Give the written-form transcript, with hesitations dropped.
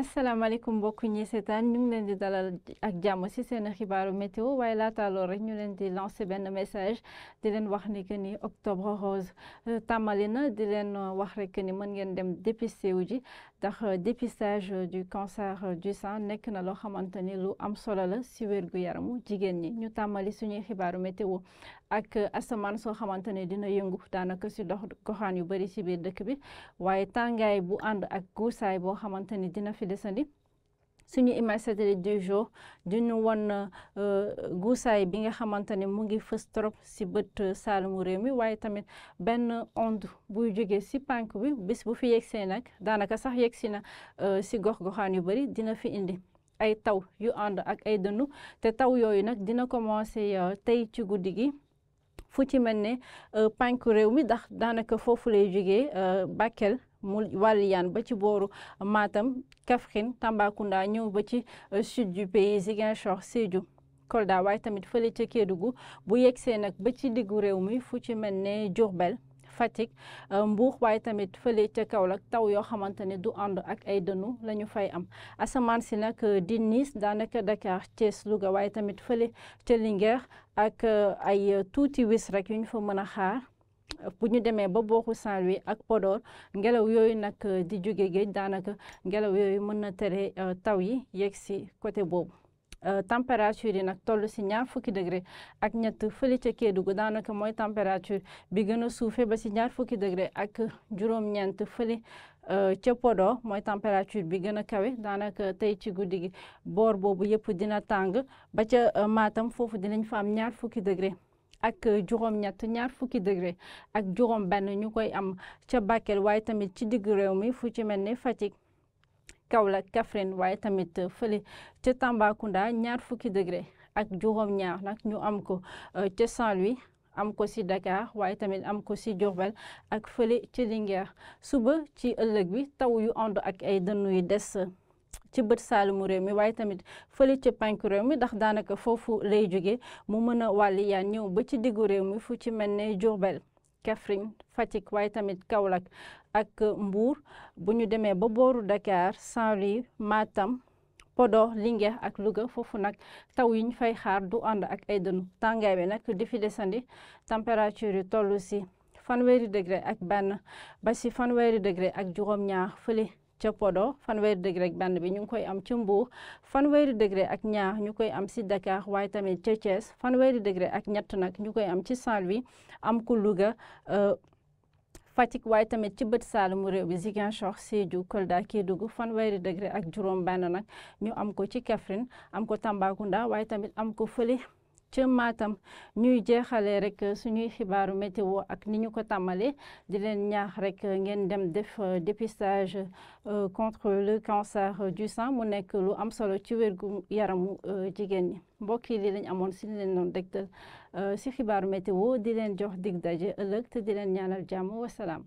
asalaamaaleykum mbokk ñi seetaan ñu ngi leen di dalal ak jàmm ci seen xibaaru météo waaye laata loolu rek ñu leen di lancer benn message di leen wax ni que ni octobre rose tàmbali na di leen wax rek ni mën ngeen dem dépister wu ji ndax dépistage du cancer du sein nekk na loo xamante ni lu am solo la ci wérgu yaramu jigéen ñi ñu tàmbali suñuy xibaaru météo ak asamaan soo xamante ne dina yëngu daanaka ci dox goxaan yu bari ci biir dëkk bi waaye tàngaay bu ànd ak guusaay boo xamante ni dina fi desandi suñu image satellite du jour diñu won guusaay bi nga xamante ne mu ngi fës trop ci bët saalumu réew mi waaye tamit benn onde buy jógee ci penku bi bis bu fi yegsee nag daanaka sax yegsi na ci gox-goxaan yu bari dina fi indi ay taw yu ànd ak ay dënnu te taw yooyu nag dina commencer tey ci guddi gi fu ci mel ne penku réew mi ndax daanaka foofu lay jógee Bakel mu wàlliyaan ba ci booru Matam Kaffrine Tambacounda ñëw ba ci sud du pays Ziguinchor Sédhiou Kolda waaye tamit fële ca Kédougou bu yegsee nag ba ci diggu réew mi fu ci mel ne Diourbel Fatick Mbour waaye tamit fële ca Kaolack taw yoo xamante ne du ànd ak ay dënnu la ñu fay am asamaan si nag di niis daanaka Dakar Thiès Louga waaye tamit fële ca Linguère ak ay tuuti wis rek yu ñu fa mën a xaar bu ñu demee ba booxu Saint-Louis ak Podor ngelaw yooyu nag di jóge géej daanaka ngelaw yooyu mën na tere taw yi yegg si côté boobu température yi nag toll si 20 degré ak ñett fële ca Kédougou daanaka mooy température bi gën a suufe ba si 20 degré ak juróom-ñeent fële ca Podor mooy température bi gën a kawe daanaka tey ci guddi gi boor boobu yëpp dina tàng ba ca Matam foofu dinañ fa am 20 degré ak juróom-ñett 20 degré ak juróom-benn ñu koy am ca Bakel waaye tamit ci diggu réew mi fu ci mel ne Fatick Kaolack Kaffrine waaye tamit fële ca Tambacounda 20 degré ak juróom-ñaar nag ñu am ko ca Saint-Louis am ko ci Dakar waaye tamit am ko ci Diourbel ak fële ci Linguère suba ci ëllëg bi taw yu ànd ak ay dënnu yu des ci bët saalumu réew mi waaye tamit fële ca penku réew mi ndax daanaka foofu lay jóge mu mën a wàlli yaan ñëw ba ci diggu réew mi fu ci mel ne Diourbel Kaffrine Fatick waaye tamit Kaolack ak Mbour bu ñu demee ba booru Dakar Saint-Louis Matam Podor Linguère ak Louga foofu nag taw yi ñu fay xaar du ànd ak ay dënnu tàngaay bi nag di fi desandi température yi toll si 30 degré ak benn ba si 30 degré ak juróom-ñaar fële ca Podor 30 degré ak benn bi ñu ngi koy am ci Mbour 30 degré ak ñaar ñu koy am ci Dakar waaye tamit ca Thiès 30 degré ak ñett nag ñu koy am ci Saint-Louis am ko Louga Fatick waaye tamit ci bët saalumu réew bi Ziguinchor Sédhiou Kolda Kédougou 30 degré ak juróom benn nag ñu am ko ci Kaffrine am ko Tambacounda waaye tamit am ko fële ca Matam ñuy jeexalee rek suñuy xibaaru météo ak ni ñu ko tàmmalee di leen ñaax rek ngeen dem def dépistage contre le cancer du sein mu nekk lu am solo ci wérgu yaramu jigéen ñi mbokk yi li lañ amoon si leen doon dégtal si xibaaru météo di leen jox dig daje ëllëg te di leen ñaanal jàmm wasalaam